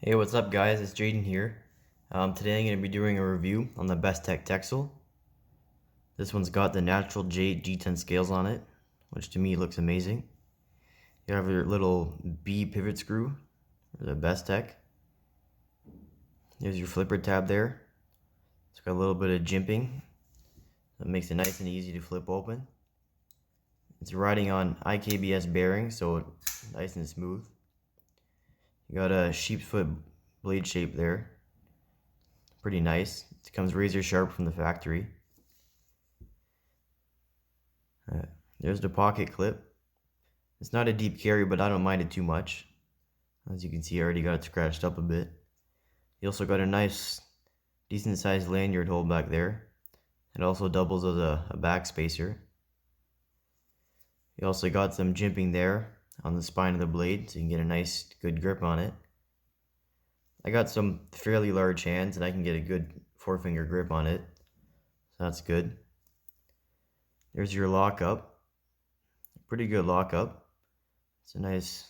Hey, what's up guys? It's Jaden here. Today I'm going to be doing a review on the Bestech Texel. This one's got the natural jade G10 scales on it, which to me looks amazing. You have your little B pivot screw, or the Bestech. There's your flipper tab there. It's got a little bit of jimping. That makes it nice and easy to flip open. It's riding on IKBS bearings, so it's nice and smooth. You got a sheep's foot blade shape there. Pretty nice. It comes razor sharp from the factory. There's the pocket clip. It's not a deep carry, but I don't mind it too much. As you can see, I already got it scratched up a bit. You also got a nice, decent sized lanyard hole back there. It also doubles as a back spacer. You also got some jimping there on the spine of the blade, so you can get a nice, good grip on it. I got some fairly large hands, and I can get a good 4-finger grip on it, so that's good. There's your lockup. Pretty good lockup. It's a nice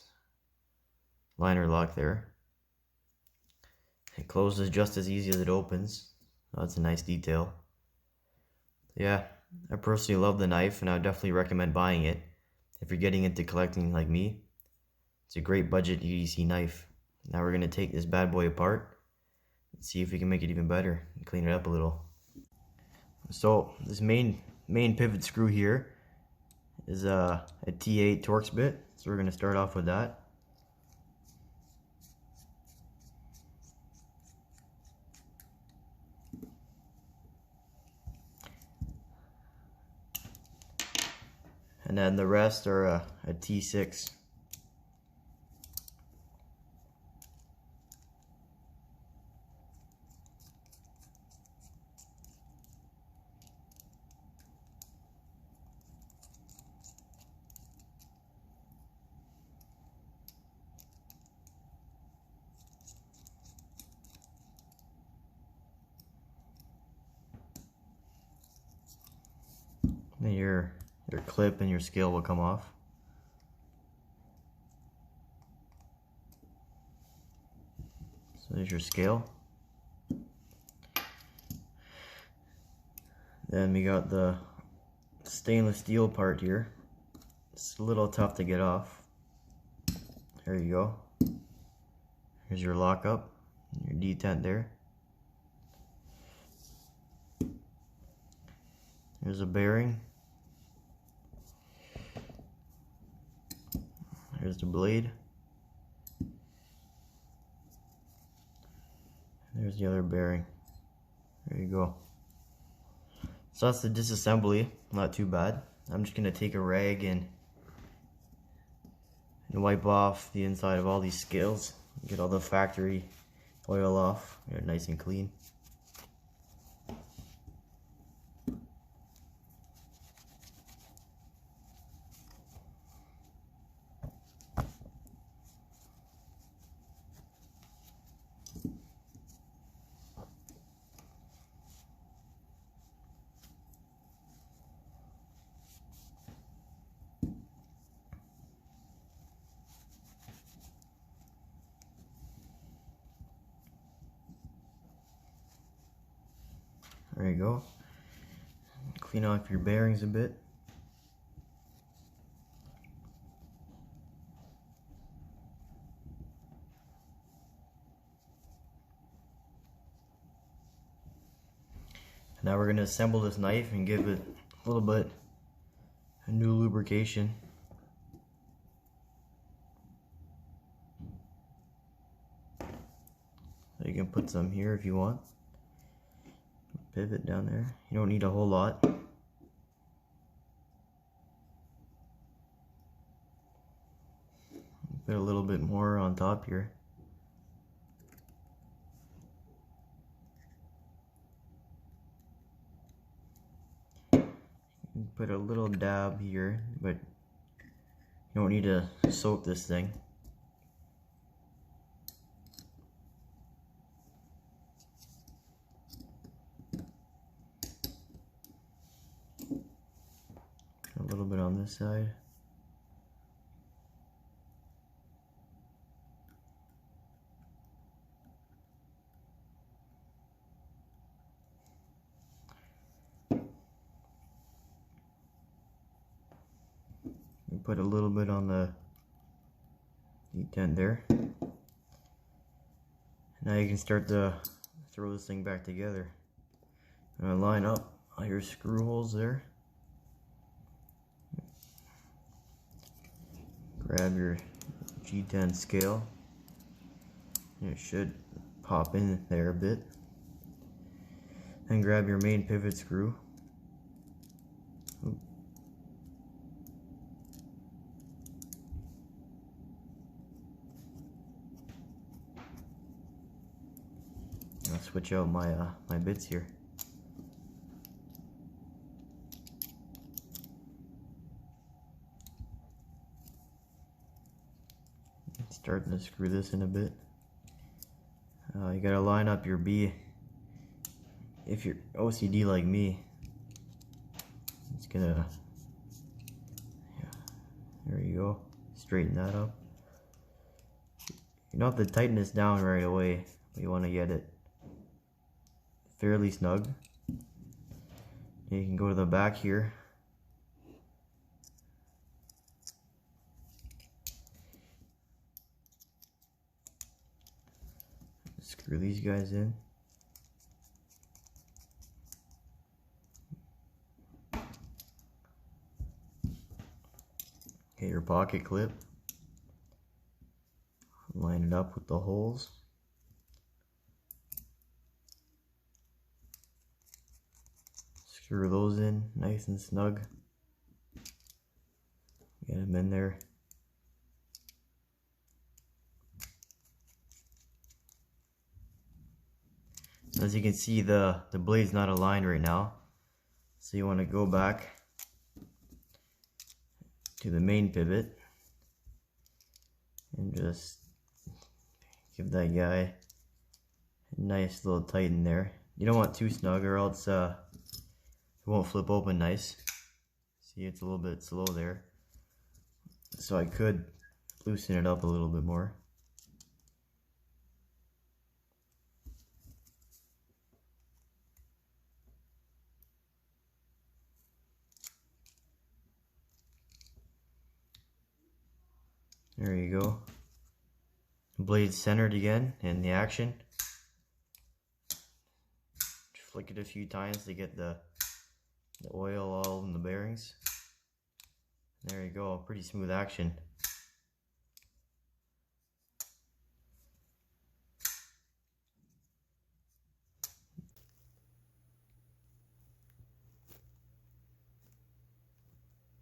liner lock there. It closes just as easy as it opens. That's a nice detail. Yeah, I personally love the knife, and I would definitely recommend buying it if you're getting into collecting like me. It's a great budget EDC knife. Now we're going to take this bad boy apart and see if we can make it even better and clean it up a little. So this main pivot screw here is a T8 Torx bit, so we're going to start off with that. And then the rest are a T6. And your clip and your scale will come off. So there's your scale. Then we got the stainless steel part here. It's a little tough to get off. There you go. Here's your lockup, your detent there. There's a bearing. Here's the blade. There's the other bearing. There you go. So that's the disassembly. Not too bad. I'm just gonna take a rag and wipe off the inside of all these scales. Get all the factory oil off. Get it nice and clean. There you go. Clean off your bearings a bit. Now we're going to assemble this knife and give it a little bit of new lubrication. So you can put some here if you want. Pivot down there. You don't need a whole lot. Put a little bit more on top here. Put a little dab here, but you don't need to soak this thing. A little bit on this side. put a little bit on the detent there. Now you can start to throw this thing back together. Line up all your screw holes there. Grab your G10 scale. It should pop in there a bit. Then grab your main pivot screw. I'll switch out my bits here. Starting to screw this in a bit. You gotta line up your B. If you're OCD like me, it's gonna, yeah, there you go. Straighten that up. You don't have to tighten this down right away, but you want to get it fairly snug. You can go to the back here. Screw these guys in. Get your pocket clip. Line it up with the holes. Screw those in nice and snug. Get them in there. As you can see, the blade's not aligned right now, so you want to go back to the main pivot and just give that guy a nice little tighten there. You don't want too snug or else it won't flip open nice. See, it's a little bit slow there, so I could loosen it up a little bit more. There you go. The blade's centered again in the action. Just flick it a few times to get the oil all in the bearings. There you go, pretty smooth action.